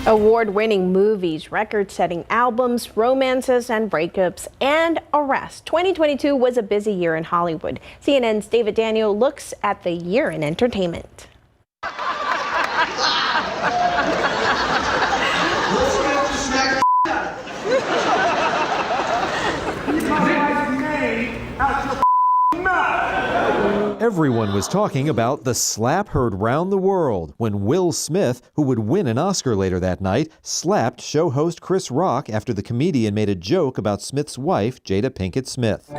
Award-winning movies, record-setting albums, romances and breakups, and arrests. 2022 was a busy year in Hollywood. CNN's David Daniel looks at the year in entertainment. Everyone was talking about the slap heard round the world when Will Smith, who would win an Oscar later that night, slapped show host Chris Rock after the comedian made a joke about Smith's wife, Jada Pinkett Smith.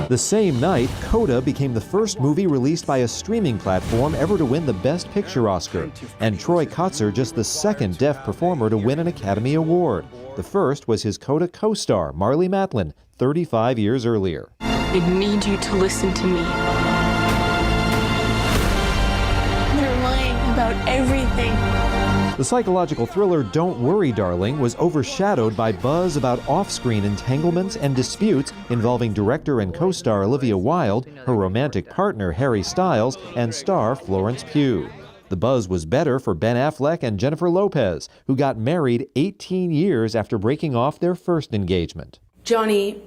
The same night, Coda became the first movie released by a streaming platform ever to win the Best Picture Oscar, and Troy Kotsur just the second deaf performer to win an Academy Award. The first was his Coda co-star, Marlee Matlin, 35 years earlier. I need you to listen to me. They're lying about everything. The psychological thriller Don't Worry, Darling was overshadowed by buzz about off-screen entanglements and disputes involving director and co-star Olivia Wilde, her romantic partner Harry Styles, and star Florence Pugh. The buzz was better for Ben Affleck and Jennifer Lopez, who got married 18 years after breaking off their first engagement. Johnny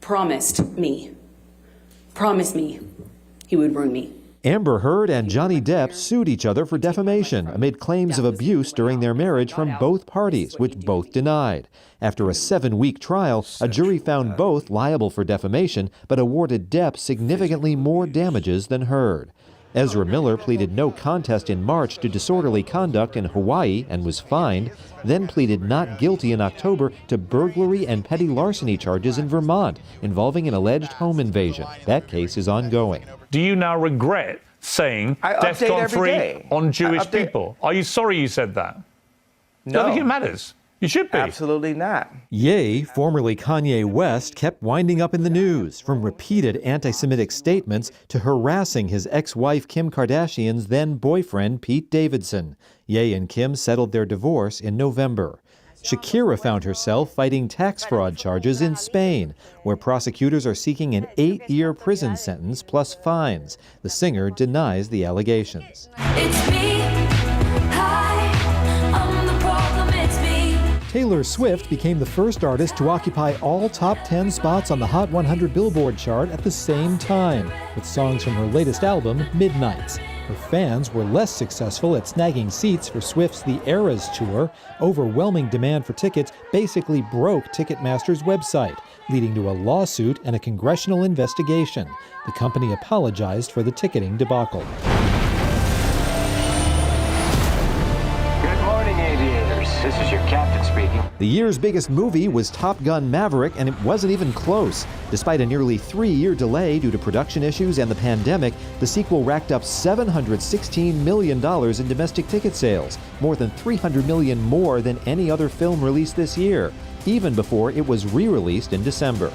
promised me he would ruin me. Amber Heard and Johnny Depp sued each other for defamation amid claims of abuse during their marriage from both parties, which both denied. After a 7-week trial, a jury found both liable for defamation, but awarded Depp significantly more damages than Heard. Ezra Miller pleaded no contest in March to disorderly conduct in Hawaii and was fined, then pleaded not guilty in October to burglary and petty larceny charges in Vermont involving an alleged home invasion. That case is ongoing. Do you now regret saying death gone free on Jewish people? Are you sorry you said that? No. I don't think it matters. You should be. Absolutely not. Ye, formerly Kanye West, kept winding up in the news, from repeated anti-Semitic statements to harassing his ex-wife Kim Kardashian's then-boyfriend Pete Davidson. Ye and Kim settled their divorce in November. Shakira found herself fighting tax fraud charges in Spain, where prosecutors are seeking an 8-year prison sentence plus fines. The singer denies the allegations. It's me. Hi, I'm the problem, it's me. Taylor Swift became the first artist to occupy all top 10 spots on the Hot 100 Billboard chart at the same time, with songs from her latest album, Midnights. Her fans were less successful at snagging seats for Swift's The Eras tour. Overwhelming demand for tickets basically broke Ticketmaster's website, leading to a lawsuit and a congressional investigation. The company apologized for the ticketing debacle. Good morning, aviators. This is your captain speaking. The year's biggest movie was Top Gun Maverick, and it wasn't even close. Despite a nearly 3-year delay due to production issues and the pandemic, the sequel racked up $716 million in domestic ticket sales, more than $300 million more than any other film released this year, even before it was re-released in December.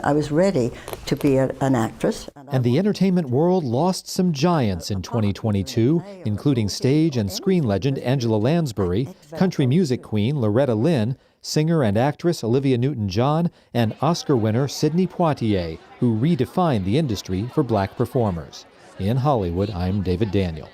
I was ready to be an actress. And the entertainment world lost some giants in 2022, including stage and screen legend Angela Lansbury, country music queen Loretta Lynn, singer and actress Olivia Newton-John, and Oscar winner Sidney Poitier, who redefined the industry for black performers. In Hollywood, I'm David Daniel.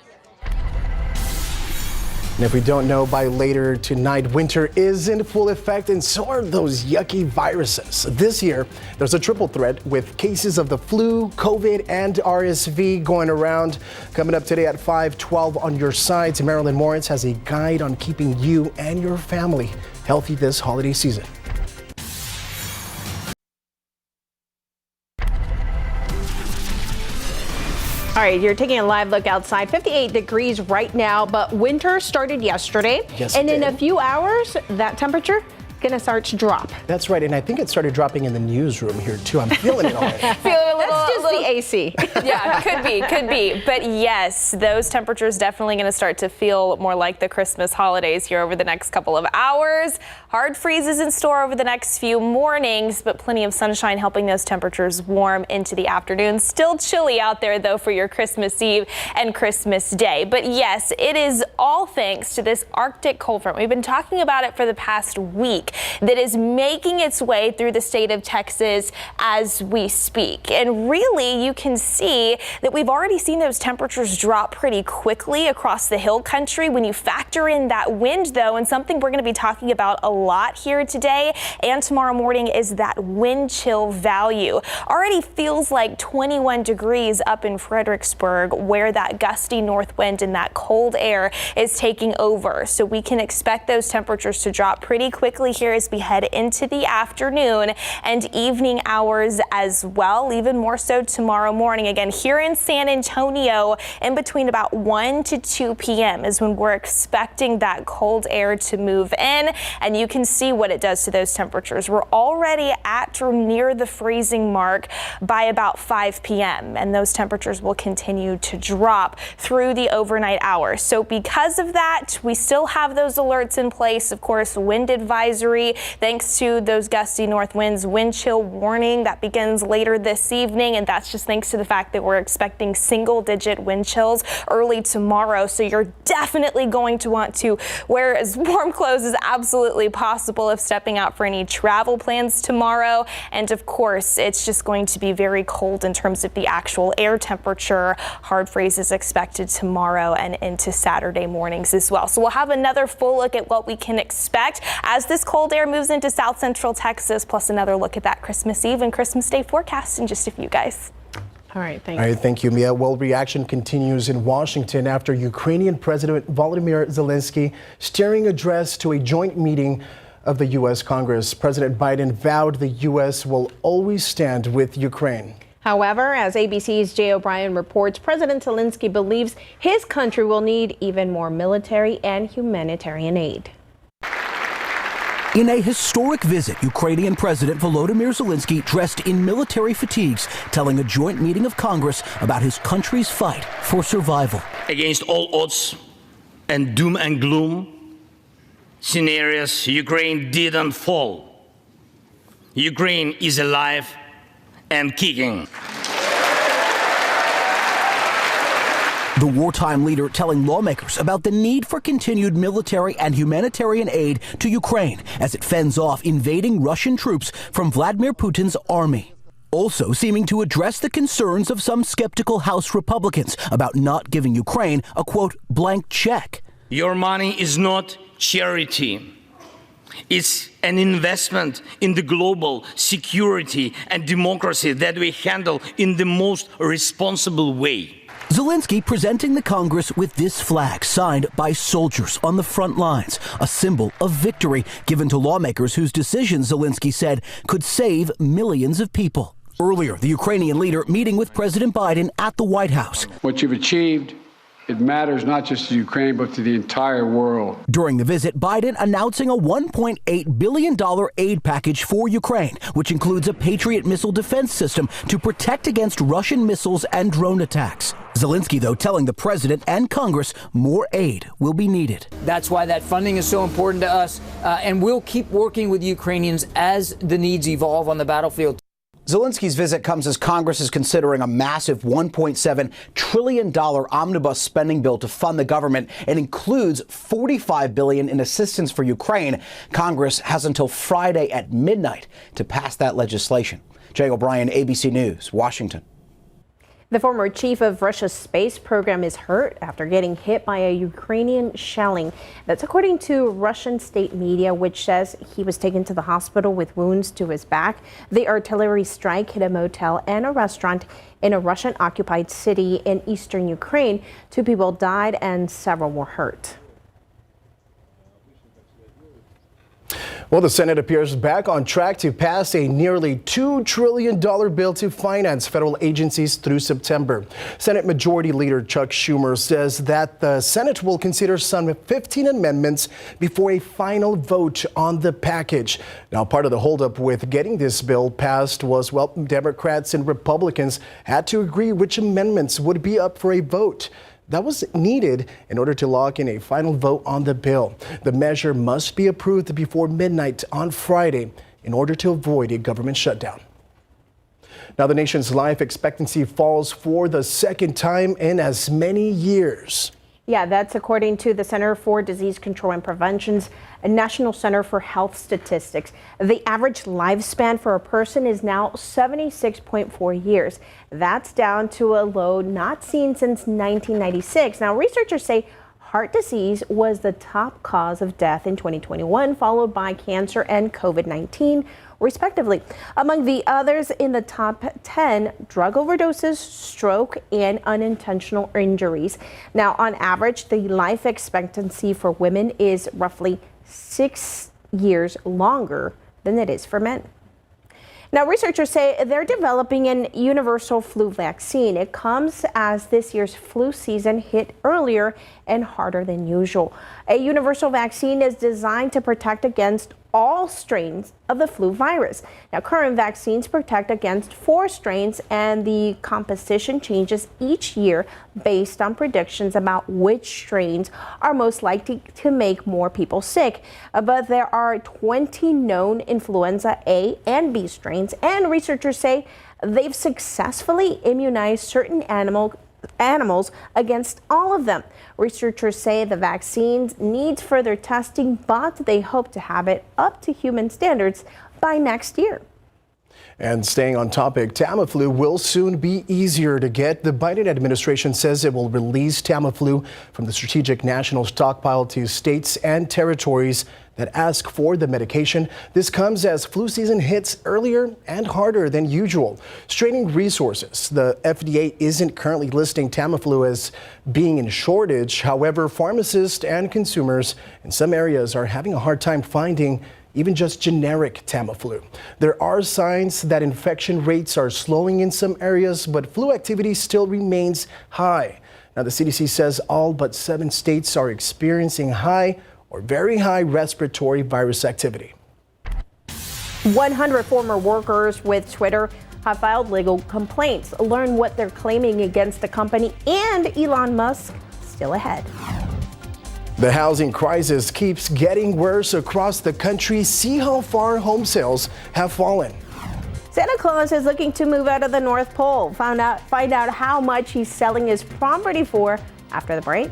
And if we don't know by later tonight, winter is in full effect, and so are those yucky viruses. This year, there's a triple threat with cases of the flu, COVID, and RSV going around. Coming up today at 5:12 on your sides, Marilyn Moritz has a guide on keeping you and your family healthy this holiday season. All right, you're taking a live look outside. 58 degrees right now, but winter started yesterday. Yes, and in a few hours, that temperature going to start to drop. That's right, and I think it started dropping in the newsroom here too. I'm feeling it already. Feeling a little the AC. Yeah, could be. But yes, those temperatures definitely going to start to feel more like the Christmas holidays here over the next couple of hours. Hard freezes in store over the next few mornings, but plenty of sunshine helping those temperatures warm into the afternoon. Still chilly out there, though, for your Christmas Eve and Christmas Day. But yes, it is all thanks to this Arctic cold front. We've been talking about it for the past week that is making its way through the state of Texas as we speak. And really, you can see that we've already seen those temperatures drop pretty quickly across the hill country. When you factor in that wind, though, and something we're going to be talking about a lot here today and tomorrow morning is that wind chill value. Already feels like 21 degrees up in Fredericksburg, where that gusty north wind and that cold air is taking over. So we can expect those temperatures to drop pretty quickly here as we head into the afternoon and evening hours as well, even more so tomorrow morning. Again, here in San Antonio, in between about 1 to 2 p.m. is when we're expecting that cold air to move in, and you can see what it does to those temperatures. We're already at or near the freezing mark by about 5 p.m. and those temperatures will continue to drop through the overnight hours. So because of that, we still have those alerts in place. Of course, wind advisory, thanks to those gusty north winds, wind chill warning that begins later this evening. And that's just thanks to the fact that we're expecting single-digit wind chills early tomorrow. So you're definitely going to want to wear as warm clothes as absolutely possible if stepping out for any travel plans tomorrow. And of course, it's just going to be very cold in terms of the actual air temperature. Hard freeze is expected tomorrow and into Saturday mornings as well. So we'll have another full look at what we can expect as this cold air moves into south central Texas, plus another look at that Christmas Eve and Christmas Day forecast in just a few, guys. All right, thanks. All right, thank you, Mia. Well, reaction continues in Washington after Ukrainian President Volodymyr Zelenskyy steering address to a joint meeting of the U.S. Congress. President Biden vowed the U.S. will always stand with Ukraine. However, as ABC's Jay O'Brien reports, President Zelenskyy believes his country will need even more military and humanitarian aid. In a historic visit, Ukrainian President Volodymyr Zelenskyy dressed in military fatigues, telling a joint meeting of Congress about his country's fight for survival. Against all odds and doom and gloom scenarios, Ukraine didn't fall. Ukraine is alive and kicking. The wartime leader telling lawmakers about the need for continued military and humanitarian aid to Ukraine as it fends off invading Russian troops from Vladimir Putin's army. Also seeming to address the concerns of some skeptical House Republicans about not giving Ukraine a, quote, blank check. Your money is not charity. It's an investment in the global security and democracy that we handle in the most responsible way. Zelenskyy presenting the Congress with this flag signed by soldiers on the front lines, a symbol of victory given to lawmakers whose decisions, Zelenskyy said, could save millions of people. Earlier, the Ukrainian leader meeting with President Biden at the White House. What you've achieved, it matters not just to Ukraine, but to the entire world. During the visit, Biden announcing a $1.8 billion aid package for Ukraine, which includes a Patriot missile defense system to protect against Russian missiles and drone attacks. Zelenskyy, though, telling the president and Congress more aid will be needed. That's why that funding is so important to us, and we'll keep working with Ukrainians as the needs evolve on the battlefield. Zelenskyy's visit comes as Congress is considering a massive $1.7 trillion omnibus spending bill to fund the government. It includes $45 billion in assistance for Ukraine. Congress has until Friday at midnight to pass that legislation. Jay O'Brien, ABC News, Washington. The former chief of Russia's space program is hurt after getting hit by a Ukrainian shelling. That's according to Russian state media, which says he was taken to the hospital with wounds to his back. The artillery strike hit a motel and a restaurant in a Russian-occupied city in eastern Ukraine. 2 people died and several were hurt. Well, the Senate appears back on track to pass a nearly $2 trillion bill to finance federal agencies through September. Senate Majority Leader Chuck Schumer says that the Senate will consider some 15 amendments before a final vote on the package. Now, part of the holdup with getting this bill passed was, well, Democrats and Republicans had to agree which amendments would be up for a vote. That was needed in order to lock in a final vote on the bill. The measure must be approved before midnight on Friday in order to avoid a government shutdown. Now, the nation's life expectancy falls for the second time in as many years. Yeah, that's according to the Center for Disease Control and Prevention's National Center for Health Statistics. The average lifespan for a person is now 76.4 years. That's down to a low not seen since 1996. Now, researchers say heart disease was the top cause of death in 2021, followed by cancer and COVID-19, respectively. Among the others in the top 10, drug overdoses, stroke, and unintentional injuries. Now, on average, the life expectancy for women is roughly 6 years longer than it is for men. Now, researchers say they're developing an universal flu vaccine. It comes as this year's flu season hit earlier and harder than usual. A universal vaccine is designed to protect against all strains of the flu virus. Now, current vaccines protect against 4 strains, and the composition changes each year based on predictions about which strains are most likely to make more people sick. But there are 20 known influenza A and B strains, and researchers say they've successfully immunized certain animals against all of them. Researchers say the vaccine needs further testing, but they hope to have it up to human standards by next year. And staying on topic, Tamiflu will soon be easier to get. The Biden administration says it will release Tamiflu from the strategic national stockpile to states and territories that ask for the medication. This comes as flu season hits earlier and harder than usual, straining resources. The FDA isn't currently listing Tamiflu as being in shortage. However, pharmacists and consumers in some areas are having a hard time finding even just generic Tamiflu. There are signs that infection rates are slowing in some areas, but flu activity still remains high. Now, the CDC says all but 7 states are experiencing high or very high respiratory virus activity. 100 former workers with Twitter have filed legal complaints. Learn what they're claiming against the company and Elon Musk still ahead. The housing crisis keeps getting worse across the country. See how far home sales have fallen. Santa Claus is looking to move out of the North Pole. Find out how much he's selling his property for after the break.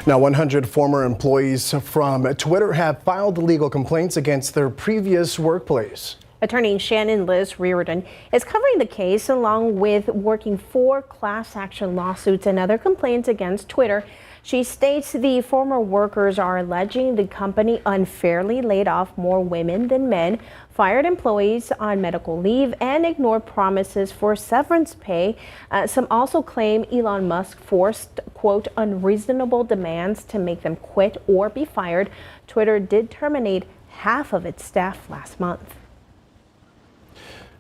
Now, 100 former employees from Twitter have filed legal complaints against their previous workplace. Attorney Shannon Liz Reardon is covering the case along with working 4 class action lawsuits and other complaints against Twitter. She states the former workers are alleging the company unfairly laid off more women than men, fired employees on medical leave, and ignored promises for severance pay. Some also claim Elon Musk forced, quote, unreasonable demands to make them quit or be fired. Twitter did terminate half of its staff last month.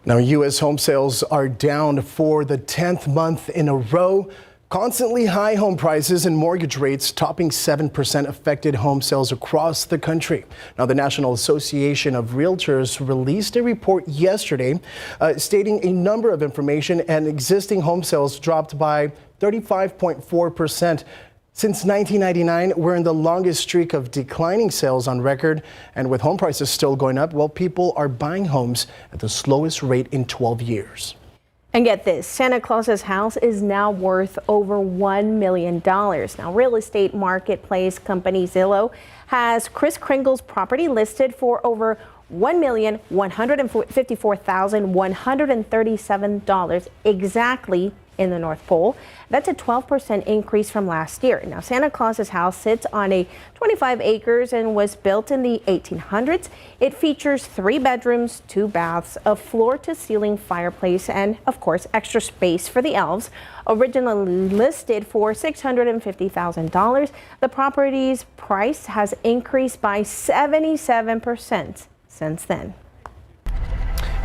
Now, U.S. home sales are down for the 10th month in a row. Constantly high home prices and mortgage rates topping 7% affected home sales across the country. Now, the National Association of Realtors released a report yesterday stating a number of information, and existing home sales dropped by 35.4%. Since 1999, we're in the longest streak of declining sales on record. And with home prices still going up, well, people are buying homes at the slowest rate in 12 years. And get this, Santa Claus's house is now worth over $1 million. Now, real estate marketplace company Zillow has Kris Kringle's property listed for over $1,154,137, exactly in the North Pole. That's a 12% increase from last year. Now, Santa Claus's house sits on a 25 acres and was built in the 1800s. It features 3 bedrooms, 2 baths, a floor-to-ceiling fireplace, and, of course, extra space for the elves. Originally listed for $650,000, the property's price has increased by 77% since then.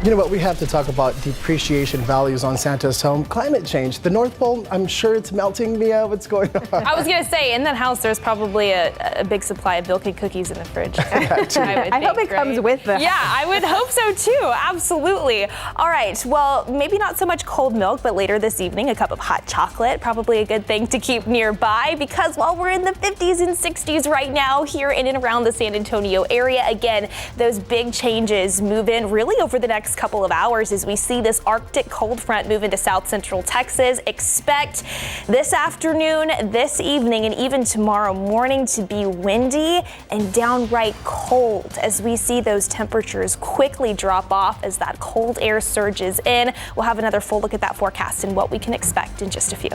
You know what, we have to talk about depreciation values on Santa's home. Climate change. The North Pole, I'm sure it's melting. Mia, what's going on? I was going to say, in that house, there's probably a big supply of milk and cookies in the fridge. I hope it comes with the Yeah, I would hope so too. Absolutely. All right. Well, maybe not so much cold milk, but later this evening, a cup of hot chocolate. Probably a good thing to keep nearby, because while we're in the 50s and 60s right now here in and around the San Antonio area, again, those big changes move in really over the next couple of hours as we see this Arctic cold front move into south central Texas. Expect this afternoon, this evening, and even tomorrow morning to be windy and downright cold as we see those temperatures quickly drop off as that cold air surges in. We'll have another full look at that forecast and what we can expect in just a few.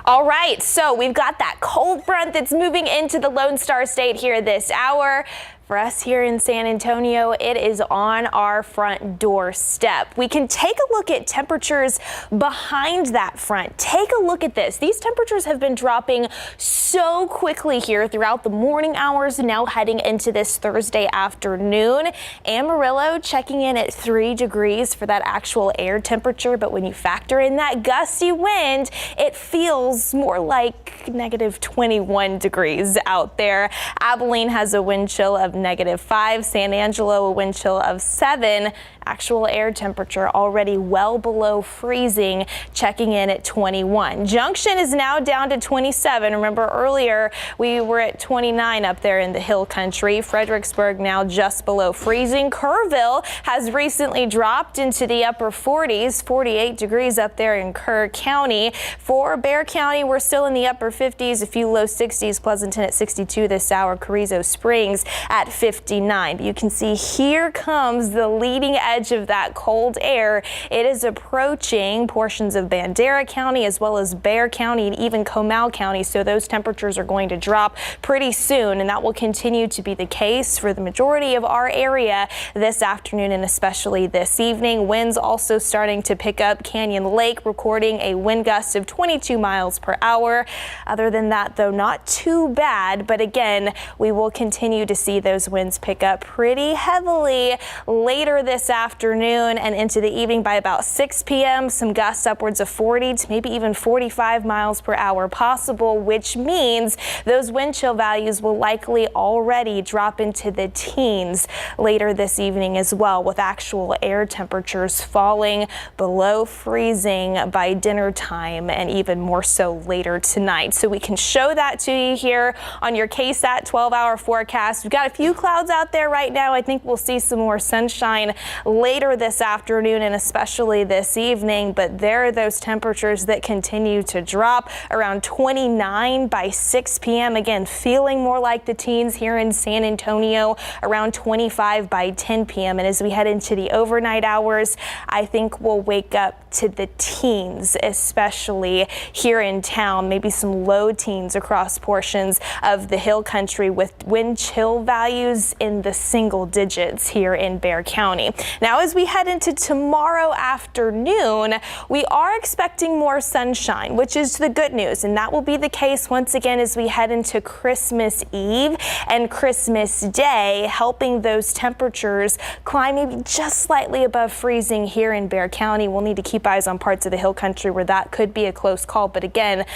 All right, so we've got that cold front that's moving into the Lone Star State here this hour. For us here in San Antonio, it is on our front doorstep. We can take a look at temperatures behind that front. Take a look at this. These temperatures have been dropping so quickly here throughout the morning hours, now heading into this Thursday afternoon. Amarillo checking in at 3 degrees for that actual air temperature, but when you factor in that gusty wind, it feels more like negative 21 degrees out there. Abilene has a wind chill of -5, San Angelo a wind chill of 7. Actual air temperature already well below freezing, checking in at 21. Junction is now down to 27. Remember earlier we were at 29 up there in the hill country. Fredericksburg now just below freezing. Kerrville has recently dropped into the upper 40s, 48 degrees up there in Kerr County. For Bexar County, we're still in the upper 50s, a few low 60s. Pleasanton at 62 this hour. Carrizo Springs at 59. But you can see here comes the leading edge of that cold air. It is approaching portions of Bandera County as well as Bexar County and even Comal County. So those temperatures are going to drop pretty soon, and that will continue to be the case for the majority of our area this afternoon and especially this evening. Winds also starting to pick up. Canyon Lake recording a wind gust of 22 miles per hour. Other than that, though, not too bad. But again, we will continue to see those winds pick up pretty heavily later this afternoon and into the evening. By about 6 p.m., some gusts upwards of 40 to maybe even 45 miles per hour possible, which means those wind chill values will likely already drop into the teens later this evening as well, with actual air temperatures falling below freezing by dinner time and even more so later tonight. So we can show that to you here on your KSAT 12-hour forecast. We've got a few clouds out there right now. I think we'll see some more sunshine later this afternoon and especially this evening, but there are those temperatures that continue to drop around 29 by 6 p.m. Again, feeling more like the teens here in San Antonio, around 25 by 10 p.m. And as we head into the overnight hours, I think we'll wake up to the teens, especially here in town, maybe some low teens across portions of the hill country with wind chill values in the single digits here in Bexar County. Now, as we head into tomorrow afternoon, we are expecting more sunshine, which is the good news, and that will be the case once again as we head into Christmas Eve and Christmas Day, helping those temperatures climb maybe just slightly above freezing here in Bexar County. We'll need to keep eyes on parts of the hill country where that could be a close call, but again,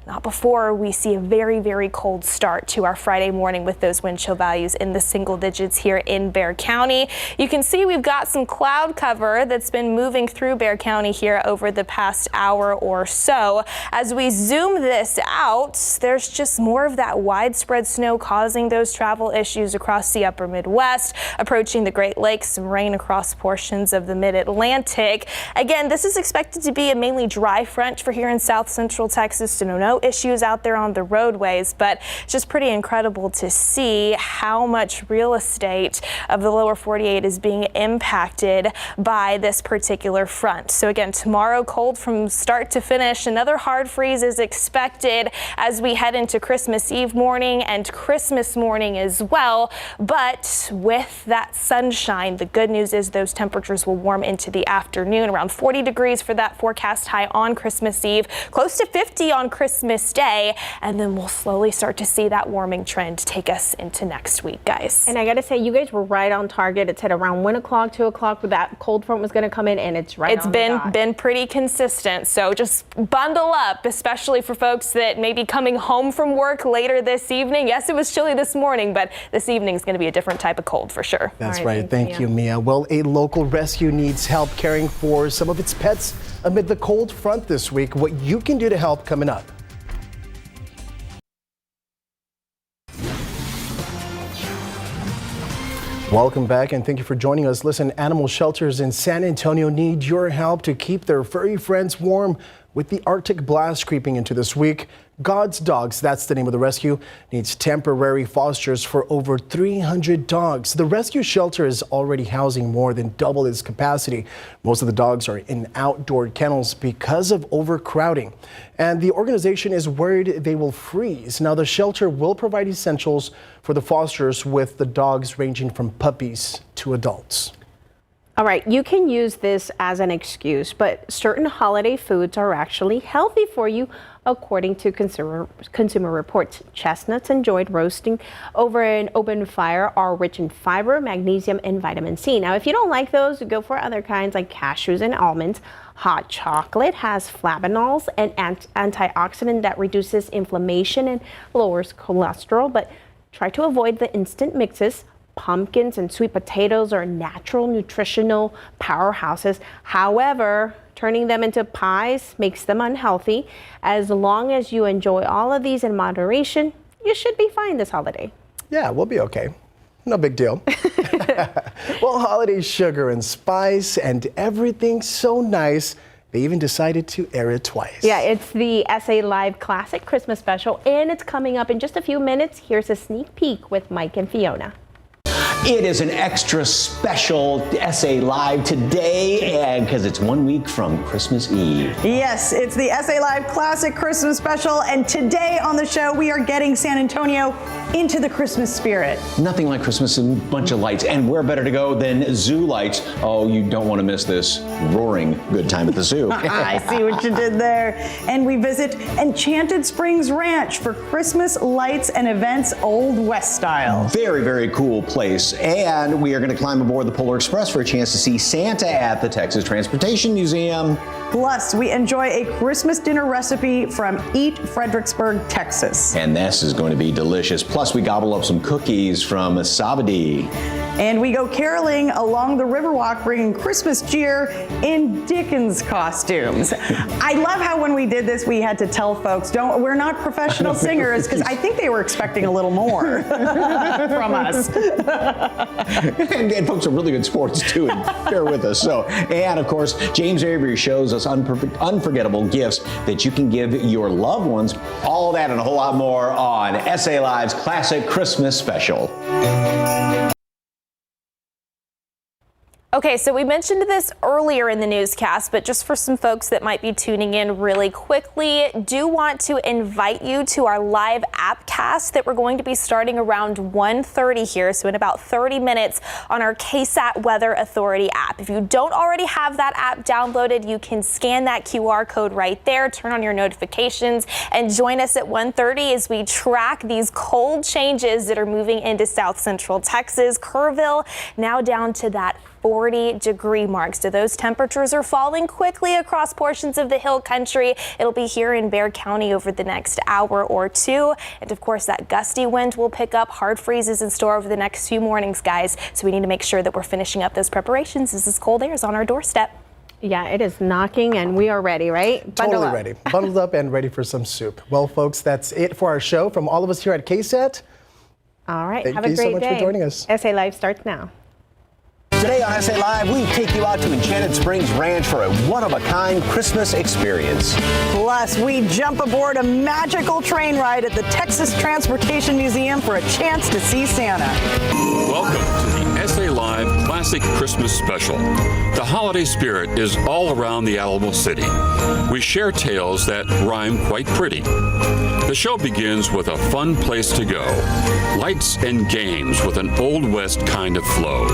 not before we see a very, very cold start to our Friday morning with those wind chill values in the single digits here in Bexar County. You can see we've got some cloud cover that's been moving through Bexar County here over the past hour or so. As we zoom this out, there's just more of that widespread snow causing those travel issues across the upper Midwest, approaching the Great Lakes, some rain across portions of the Mid-Atlantic. Again, this is expected to be a mainly dry front for here in south central Texas, so no issues out there on the roadways, but it's just pretty incredible to see how much real estate of the lower 48 is being impacted by this particular front. So again, tomorrow cold from start to finish. Another hard freeze is expected as we head into Christmas Eve morning and Christmas morning as well. But with that sunshine, the good news is those temperatures will warm into the afternoon, around 40 degrees for that forecast high on Christmas Eve, close to 50 on Christmas Day, and then we'll slowly start to see that warming trend take us into next week, guys. And I gotta say, you guys were right on target. It said around 1 o'clock, 2 o'clock, that cold front was gonna come in, and it's right on the dot. Been pretty consistent, so just bundle up, especially for folks that may be coming home from work later this evening. Yes, it was chilly this morning, but this evening is going to be a different type of cold for sure. That's right. Thank you, Mia. Well, a local rescue needs help caring for some of its pets amid the cold front this week. What you can do to help coming up. Welcome back, and thank you for joining us. Listen, animal shelters in San Antonio need your help to keep their furry friends warm with the Arctic blast creeping into this week. God's Dogs, that's the name of the rescue, needs temporary fosters for over 300 dogs. The rescue shelter is already housing more than double its capacity. Most of the dogs are in outdoor kennels because of overcrowding. And the organization is worried they will freeze. Now, the shelter will provide essentials for the fosters, with the dogs ranging from puppies to adults. All right, you can use this as an excuse, but certain holiday foods are actually healthy for you, according to Consumer Reports. Chestnuts enjoyed roasting over an open fire are rich in fiber, magnesium, and vitamin C. Now, if you don't like those, go for other kinds like cashews and almonds. Hot chocolate has flavonols, an antioxidant that reduces inflammation and lowers cholesterol, but try to avoid the instant mixes. Pumpkins and sweet potatoes are natural nutritional powerhouses. However, turning them into pies makes them unhealthy. As long as you enjoy all of these in moderation, you should be fine this holiday. Yeah, we'll be okay. No big deal. Well, holiday sugar and spice and everything so nice, they even decided to air it twice. Yeah, it's the SA Live Classic Christmas Special, and it's coming up in just a few minutes. Here's a sneak peek with Mike and Fiona. It is an extra special SA Live today, and because it's 1 week from Christmas Eve. Yes, it's the SA Live Classic Christmas Special, and today on the show we are getting San Antonio into the Christmas spirit. Nothing like Christmas and a bunch of lights, and where better to go than zoo lights? Oh, you don't want to miss this roaring good time at the zoo. I see what you did there. And we visit Enchanted Springs Ranch for Christmas lights and events Old West style. Very, very cool place. And we are going to climb aboard the Polar Express for a chance to see Santa at the Texas Transportation Museum. Plus, we enjoy a Christmas dinner recipe from Eat Fredericksburg, Texas. And this is going to be delicious. Plus, we gobble up some cookies from Sabadi. And we go caroling along the Riverwalk, bringing Christmas cheer in Dickens costumes. I love how when we did this, we had to tell folks, we're not professional singers, because I think they were expecting a little more from us. and folks are really good sports too, and bear with us. So, and of course, James Avery shows us unforgettable gifts that you can give your loved ones. All that and a whole lot more on SA Live's Classic Christmas Special. Okay, so we mentioned this earlier in the newscast, but just for some folks that might be tuning in really quickly, do want to invite you to our live appcast that we're going to be starting around 1:30 here, so in about 30 minutes on our KSAT Weather Authority app. If you don't already have that app downloaded, you can scan that QR code right there, turn on your notifications, and join us at 1:30 as we track these cold changes that are moving into South Central Texas. Kerrville now down to that 40-degree mark. So those temperatures are falling quickly across portions of the hill country. It'll be here in Bexar County over the next hour or two. And of course, that gusty wind will pick up. Hard freezes in store over the next few mornings, guys. So we need to make sure that we're finishing up those preparations as this cold air is on our doorstep. Yeah, it is knocking, and we are ready, right? Totally ready. Bundled up and ready for some soup. Well, folks, that's it for our show. From all of us here at KSAT. All right, have a great day. Thank you so much for joining us. SA Live starts now. Today on SA Live, we take you out to Enchanted Springs Ranch for a one-of-a-kind Christmas experience. Plus, we jump aboard a magical train ride at the Texas Transportation Museum for a chance to see Santa. Welcome to the SA Live Classic Christmas Special. The holiday spirit is all around the Alamo City. We share tales that rhyme quite pretty. The show begins with a fun place to go. Lights and games with an Old West kind of flow.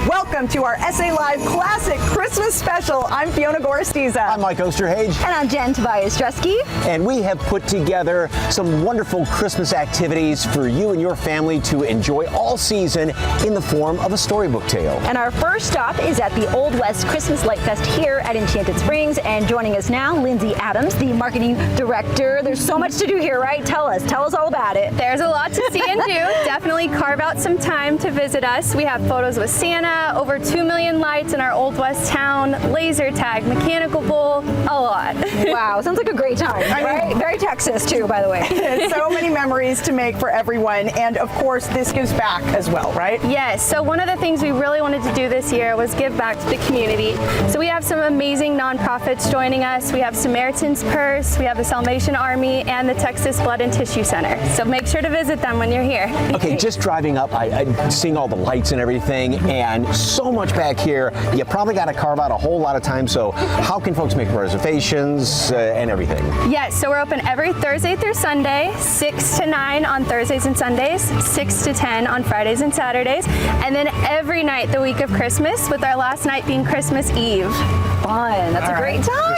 Welcome to our SA Live Classic Christmas Special. I'm Fiona Goristiza. I'm Mike Osterhage. And I'm Jen Tobias-Drusky. And we have put together some wonderful Christmas activities for you and your family to enjoy all season in the form of a storybook tale. And our first stop is at the Old West Christmas Light Fest here at Enchanted Springs. And joining us now, Lindsay Adams, the marketing director. There's so much to do here, right? Tell us all about it. There's a lot to see and do. Definitely carve out some time to visit us. We have photos with Santa, over 2 million lights in our Old West town, laser tag, mechanical bull, a lot. Wow, sounds like a great time. Right? Very Texas too, by the way. So many memories to make for everyone, and of course this gives back as well, right? Yes, so one of the things we really wanted to do this year was give back to the community. So we have some amazing nonprofits joining us. We have Samaritan's Purse, we have the Salvation Army, and the Texas Blood and Tissue Center. So make sure to visit them when you're here. Okay, just driving up, I'm seeing all the lights and everything, and so much back here. You probably got to carve out a whole lot of time, so how can folks make reservations and everything? Yes, so we're open every Thursday through Sunday, 6 to 9 on Thursdays and Sundays, 6 to 10 on Fridays and Saturdays, and then every night the week of Christmas, with our last night being Christmas Eve. Fun, that's a great time.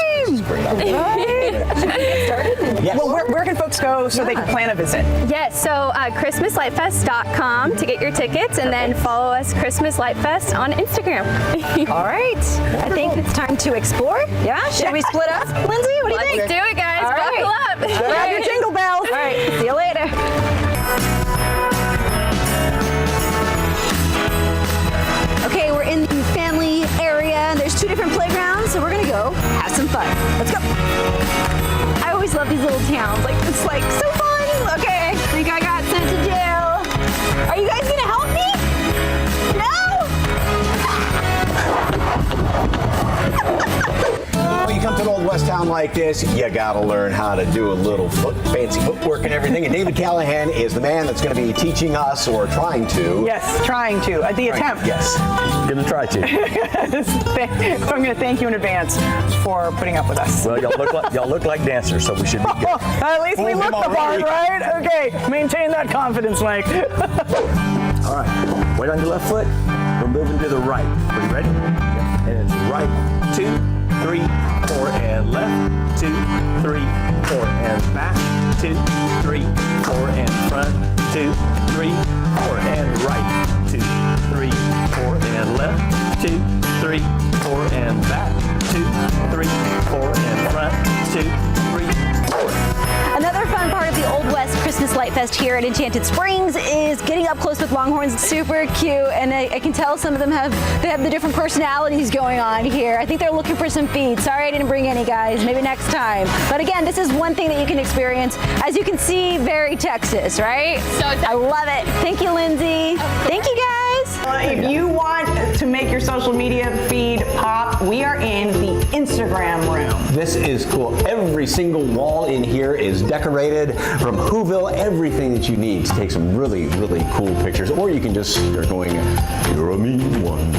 Yes. Well, where can folks go so they can plan a visit? Yes, so ChristmasLightFest.com to get your tickets, and then follow us Christmas Light Fest on Instagram. All right, I think it's time to explore. Yeah, should we split up? Lindsay, what do you think? Let's do it, guys. All Buckle up. Grab your jingle bells. All right, see you later. Okay, we're in the family area. There's 2 different playgrounds, so we're gonna go have some fun. Let's go. I always love these little towns. Like, it's like so fun. Okay, I think I got sent to jail. Are you guys gonna help me? When you come to an Old West town like this, you gotta learn how to do a little fancy footwork and everything. And David Callahan is the man that's going to be teaching us, or trying to. Yes, trying to. The attempt. Yes, going to try to. I'm going to thank you in advance for putting up with us. Well, y'all look like dancers, so we should be good. At least we look the part, right? Okay, maintain that confidence, Mike. All right, weight on your left foot. We're moving to the right. Are you ready? Yeah. And it's right, 2, 3, 4, and left, 2, 3, 4, and back, 2, 3, 4, and front, 2, 3, 4, and right, 2, 3, 4, and left, 2, 3, 4, and back, 2, 3, 4, and front, 2, 3, 4. Another fun part of the Old West Christmas Light Fest here at Enchanted Springs is getting up close with Longhorns. It's super cute, and I can tell some of them have the different personalities going on here. I think they're looking for some feed. Sorry I didn't bring any, guys. Maybe next time. But again, this is one thing that you can experience. As you can see, very Texas, right? So I love it. Thank you, Lindsay. Thank you, guys. If you want to make your social media feed pop, we are in the Instagram room. This is cool. Every single wall in here is decorated from Whoville. Everything that you need to take some really, really cool pictures. Or you can just start going, "You're a mean one,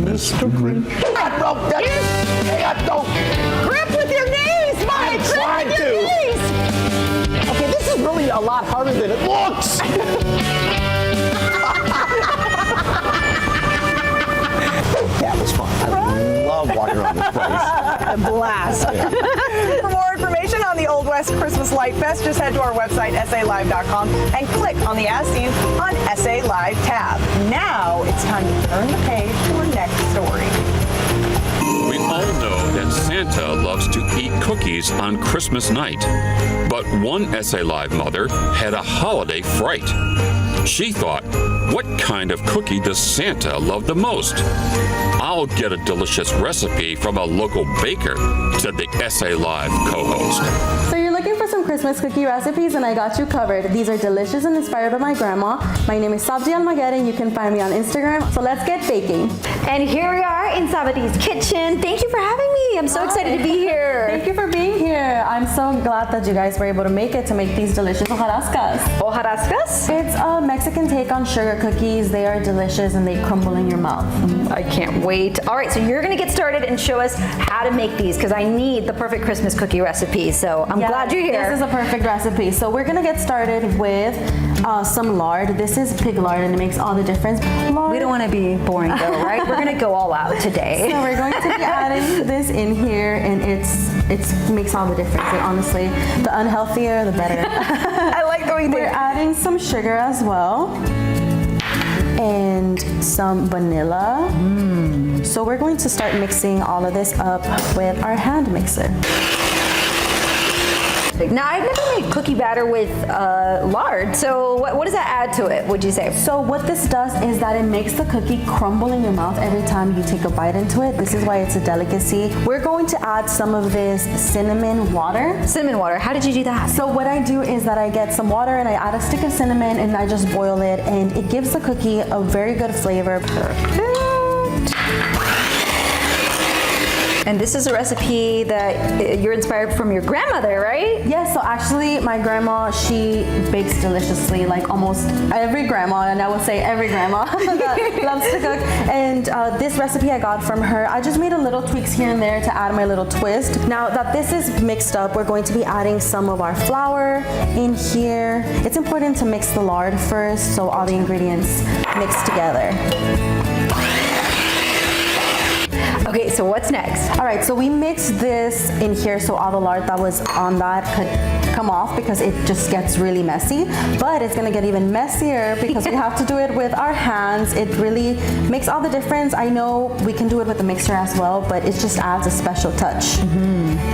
Mr. Grinch." Grip with your knees, Mike! I'm trying to. Okay, this is really a lot harder than it looks. That was fun. I love walking around this place. A blast. For more information on the Old West Christmas Light Fest, just head to our website, SALive.com, and click on the As Seen on SA Live tab. Now it's time to turn the page to our next story. We all know that Santa loves to eat cookies on Christmas night. But one SA Live mother had a holiday fright. She thought, what kind of cookie does Santa love the most? I'll get a delicious recipe from a local baker, said the SA Live co-host. So you're looking for some Christmas cookie recipes and I got you covered. These are delicious and inspired by my grandma. My name is Sabzi Almaguer and you can find me on Instagram. So let's get baking. And here we are in Sabati's kitchen. Thank you for having me. I'm so excited to be here. Thank you for being here. I'm so glad that you guys were able to make it to make these delicious hojarascas. Hojarascas? It's a Mexican take on sugar cookies. They are delicious and they crumble in your mouth. I can't wait. All right, so you're gonna get started and show us how to make these because I need the perfect Christmas cookie recipe. So I'm glad you're here. This is a perfect recipe. So we're gonna get started with some lard. This is pig lard and it makes all the difference. We don't want to be boring though, right? We're gonna go all out today. So we're going to be adding this in here and it makes all the difference. And honestly, the unhealthier, the better. I like the way we're adding some sugar as well and some vanilla. So we're going to start mixing all of this up with our hand mixer. Now, I've never made cookie batter with lard, so what does that add to it, would you say? So what this does is that it makes the cookie crumble in your mouth every time you take a bite into it. This is why it's a delicacy. We're going to add some of this cinnamon water. Cinnamon water, how did you do that? So what I do is that I get some water and I add a stick of cinnamon and I just boil it and it gives the cookie a very good flavor. Perfect. And this is a recipe that you're inspired from your grandmother, right? Yes, so actually my grandma, she bakes deliciously, like almost every grandma, and I would say every grandma that loves to cook. And this recipe I got from her. I just made a little tweaks here and there to add my little twist. Now that this is mixed up, we're going to be adding some of our flour in here. It's important to mix the lard first so all the ingredients mix together. Okay, so what's next? All right, so we mixed this in here so all the lard that was on that could come off because it just gets really messy. But it's gonna get even messier because we have to do it with our hands. It really makes all the difference. I know we can do it with the mixer as well, but it just adds a special touch.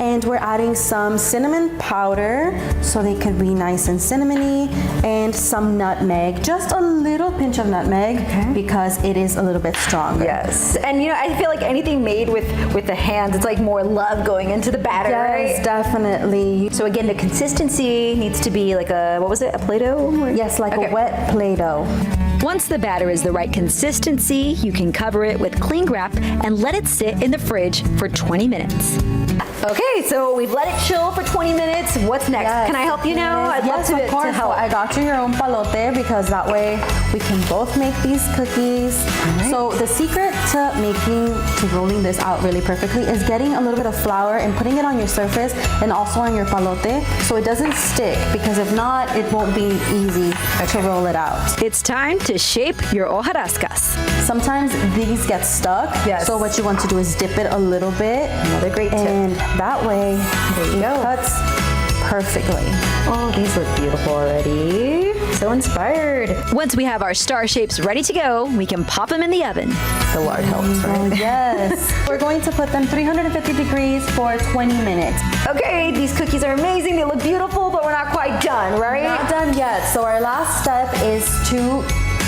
And we're adding some cinnamon powder so they could be nice and cinnamony, and some nutmeg, just a little pinch of nutmeg because it is a little bit stronger. Yes, and you know, I feel like anything made with the hands, it's like more love going into the batter, yes, right? Definitely. So again, the consistency needs to be like a, what was it, a Play-Doh? Yes, like a wet Play-Doh. Once the batter is the right consistency, you can cover it with cling wrap and let it sit in the fridge for 20 minutes. Okay, so we've let it chill for 20 minutes. What's next? Yes. Can I help you now? I'd love to help. I got you your own palote because that way we can both make these cookies. Right. So the secret to rolling this out really perfectly is getting a little bit of flour and putting it on your surface and also on your palote so it doesn't stick, because if not, it won't be easy to roll it out. It's time to shape your hojarascas. Sometimes these get stuck. Yes. So what you want to do is dip it a little bit. Another great tip. And that way it cuts perfectly. Oh, these look beautiful already. So inspired. Once we have our star shapes ready to go, we can pop them in the oven. The lard helps, right? Yes. We're going to put them 350 degrees for 20 minutes. Okay, these cookies are amazing. They look beautiful, but we're not quite done, right? Not done yet. So our last step is to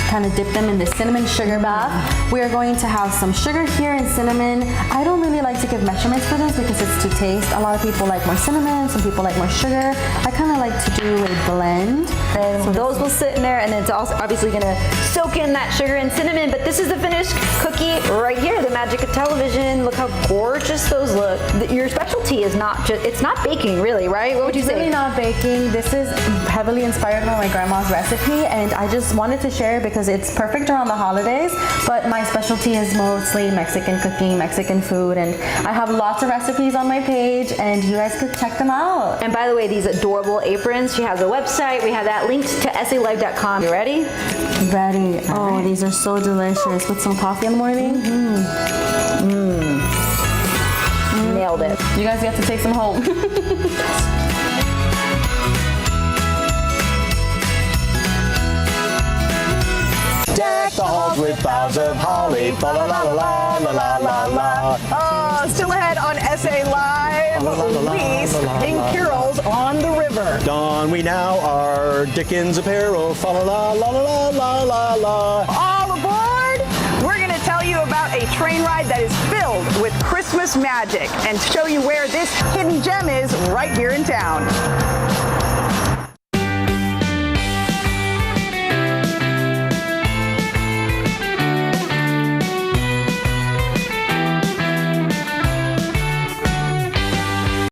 kind of dip them in the cinnamon sugar bath. We are going to have some sugar here and cinnamon. I don't really like to give measurements for this because it's to taste. A lot of people like more cinnamon, some people like more sugar. I kind of like to do a blend. And so those will sit in there, and it's also obviously gonna soak in that sugar and cinnamon, but this is the finished cookie right here, the magic of television. Look how gorgeous those look. Your specialty is not just, it's not baking really, right? What would you say? It's really not baking. This is heavily inspired by my grandma's recipe, and I just wanted to share it because it's perfect around the holidays, but my specialty is mostly Mexican cooking, Mexican food, and I have lots of recipes on my page, and you guys could check them out. And by the way, these adorable aprons, she has a website. We have that linked to SALive.com. You ready? Ready. Oh, right. These are so delicious with some coffee in the morning. Nailed it. You guys get to take some home. Deck the halls with boughs of holly, fa la la la la la la la. Oh, still ahead on SA Live, we sing carols on the river. Don we now our Dickens apparel, fa la la la la la la la. All aboard! We're going to tell you about a train ride that is filled with Christmas magic and show you where this hidden gem is right here in town.